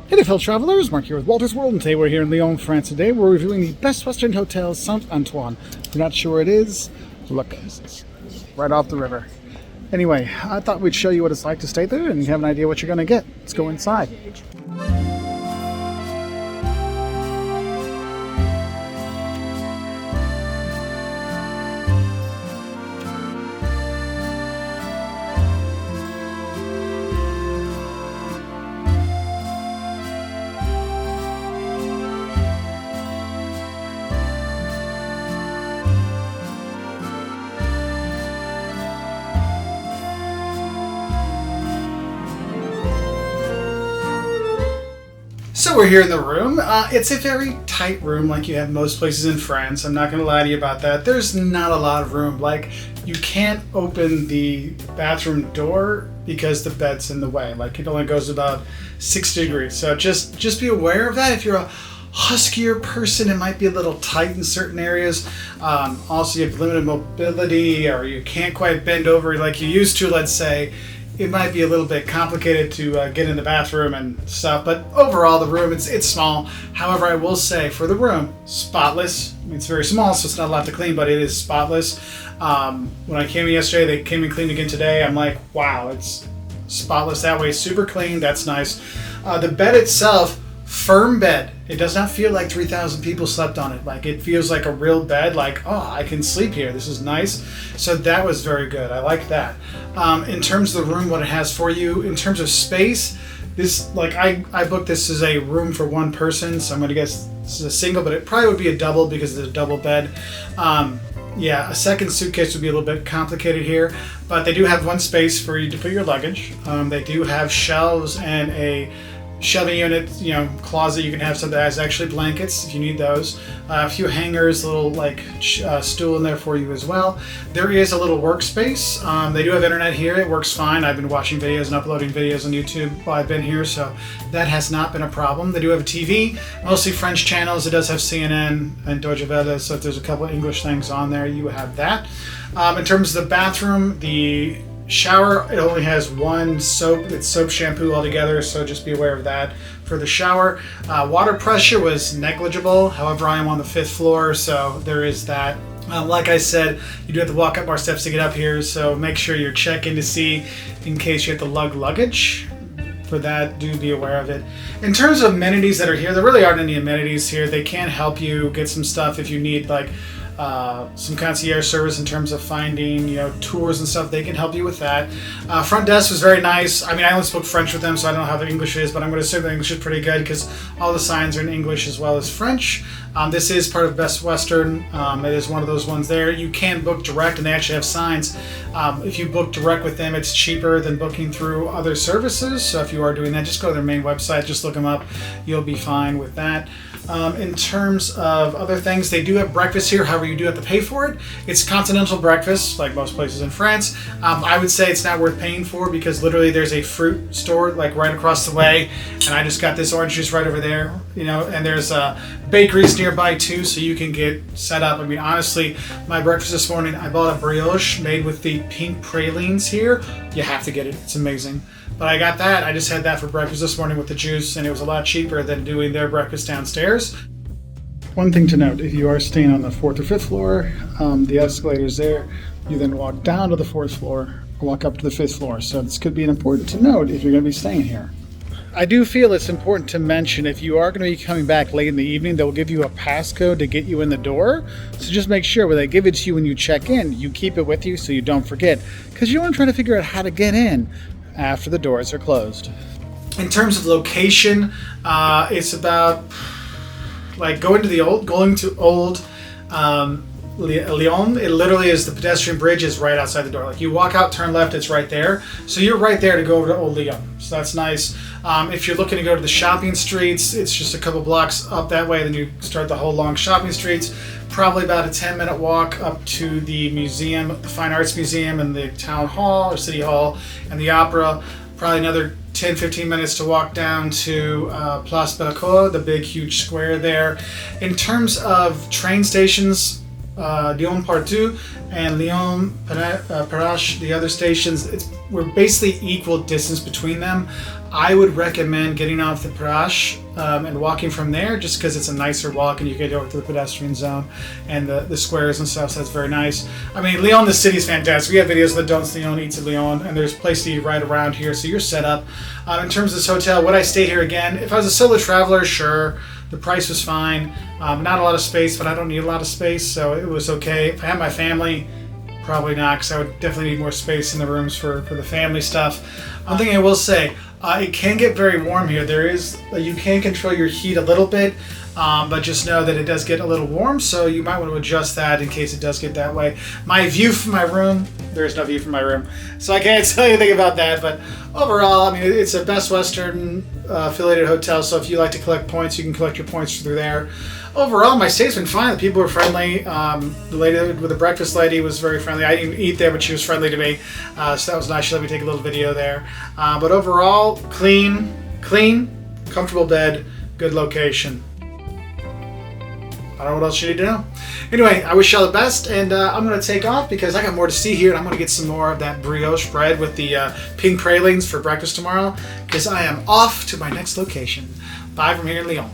Hey there, fellow travelers, Mark here with Walter's World, and today we're here in Lyon, France. Today we're reviewing the best Western hotel, Saint Antoine. If you're not sure where it is, look, right off the river. Anyway, I thought we'd show you what it's like to stay there, and you have an idea what you're going to get. Let's go inside. So we're here in the room. It's a very tight room like you have most places in France. I'm not going to lie to you about that. There's not a lot of room. Like, you can't open the bathroom door because the bed's in the way. Like, it only goes about 6 degrees. So just be aware of that. If you're a huskier person, it might be a little tight in certain areas. Also, you have limited mobility, or you can't quite bend over like you used to, let's say. It might be a little bit complicated to get in the bathroom and stuff, but overall the room, it's small. However, I will say for the room, spotless. I mean, it's very small, so it's not a lot to clean, but it is spotless. When I came in yesterday, they came and cleaned again today. I'm like, wow, it's spotless that way. Super clean, that's nice. The bed itself, firm bed. It does not feel like 3,000 people slept on it. Like, it feels like a real bed, like, oh, I can sleep here. This is nice. So that was very good. I like that. In terms of the room, what it has for you, in terms of space, this, like, I booked this as a room for one person, so I'm going to guess this is a single, but it probably would be a double because it's a double bed. Yeah, a second suitcase would be a little bit complicated here, but they do have one space for you to put your luggage. They do have shelves and a shelving unit, closet. You can have something that has actually blankets if you need those. A few hangers, a little stool in there for you as well. There is a little workspace. They do have internet here. It works fine. I've been watching videos and uploading videos on YouTube while I've been here, so that has not been a problem. They do have a TV, mostly French channels. It does have CNN and Deutsche Welle, so if there's a couple of English things on there, you have that. In terms of the bathroom, the shower, it only has one soap. It's soap shampoo altogether, so just be aware of that for the shower. Water pressure was negligible. However, I am on the 5th floor, so there is that. Like I said, you do have to walk up more steps to get up here, so make sure you're checking to see in case you have to lug luggage. For that, do be aware of it. In terms of amenities that are here, there really aren't any amenities here. They can help you get some stuff if you need, like, some concierge service in terms of finding, tours and stuff. They can help you with that. Front desk was very nice. I mean, I only spoke French with them, so I don't know how their English is, but I'm going to assume their English is pretty good because all the signs are in English as well as French. This is part of Best Western. It is one of those ones there. You can book direct, and they actually have signs. If you book direct with them, it's cheaper than booking through other services. So if you are doing that, just go to their main website. Just look them up. You'll be fine with that. In terms of other things, they do have breakfast here. However, you do have to pay for it. It's continental breakfast, like most places in France. I would say it's not worth paying for because literally there's a fruit store like right across the way, and I just got this orange juice right over there. And there's bakeries nearby too, so you can get set up. I mean, honestly, my breakfast this morning, I bought a brioche made with the pink pralines here. You have to get it. It's amazing. But I got that. I just had that for breakfast this morning with the juice, and it was a lot cheaper than doing their breakfast downstairs. One thing to note, if you are staying on the 4th or 5th floor, the escalator's there. You then walk down to the 4th floor or walk up to the 5th floor. So this could be important to note if you're going to be staying here. I do feel it's important to mention if you are going to be coming back late in the evening, they'll give you a passcode to get you in the door. So just make sure when they give it to you when you check in, you keep it with you so you don't forget. Because you want to try to figure out how to get in after the doors are closed. In terms of location, it's about like going to old Lyon. It literally is, the pedestrian bridge is right outside the door. Like, you walk out, turn left, it's right there. So you're right there to go over to Old Lyon. So that's nice. If you're looking to go to the shopping streets, it's just a couple blocks up that way. Then you start the whole long shopping streets. Probably about a 10-minute walk up to the museum, the Fine Arts Museum, and the town hall or city hall and the opera. Probably another 10-15 minutes to walk down to Place Bellecour, the big huge square there. In terms of train stations, Lyon Part 2 and Lyon Perrache, the other stations. We're basically equal distance between them. I would recommend getting off the Perrache and walking from there, just because it's a nicer walk and you can go to the pedestrian zone and the squares and stuff, so that's very nice. I mean, Lyon, the city is fantastic. We have videos of the Don'ts Lyon, Eats at Lyon, and there's a place to eat right around here, so you're set up. In terms of this hotel, would I stay here again? If I was a solo traveler, sure. The price was fine. Not a lot of space, but I don't need a lot of space, so it was okay. If I had my family, probably not, because I would definitely need more space in the rooms for the family stuff. One thing I will say, it can get very warm here. You can control your heat a little bit, but just know that it does get a little warm, so you might want to adjust that in case it does get that way. My view from my room, there is no view from my room, so I can't tell you anything about that, but overall, I mean, it's a Best Western affiliated hotel, so if you like to collect points, you can collect your points through there. Overall, my stay's been fine. The people were friendly. The lady with the breakfast lady was very friendly. I didn't eat there, but she was friendly to me, so that was nice. She let me take a little video there. But overall, clean, comfortable bed, good location. I don't know what else you need to know. Anyway, I wish y'all the best, and I'm going to take off because I got more to see here, and I'm going to get some more of that brioche bread with the pink pralines for breakfast tomorrow, because I am off to my next location. Bye from here in Lyon.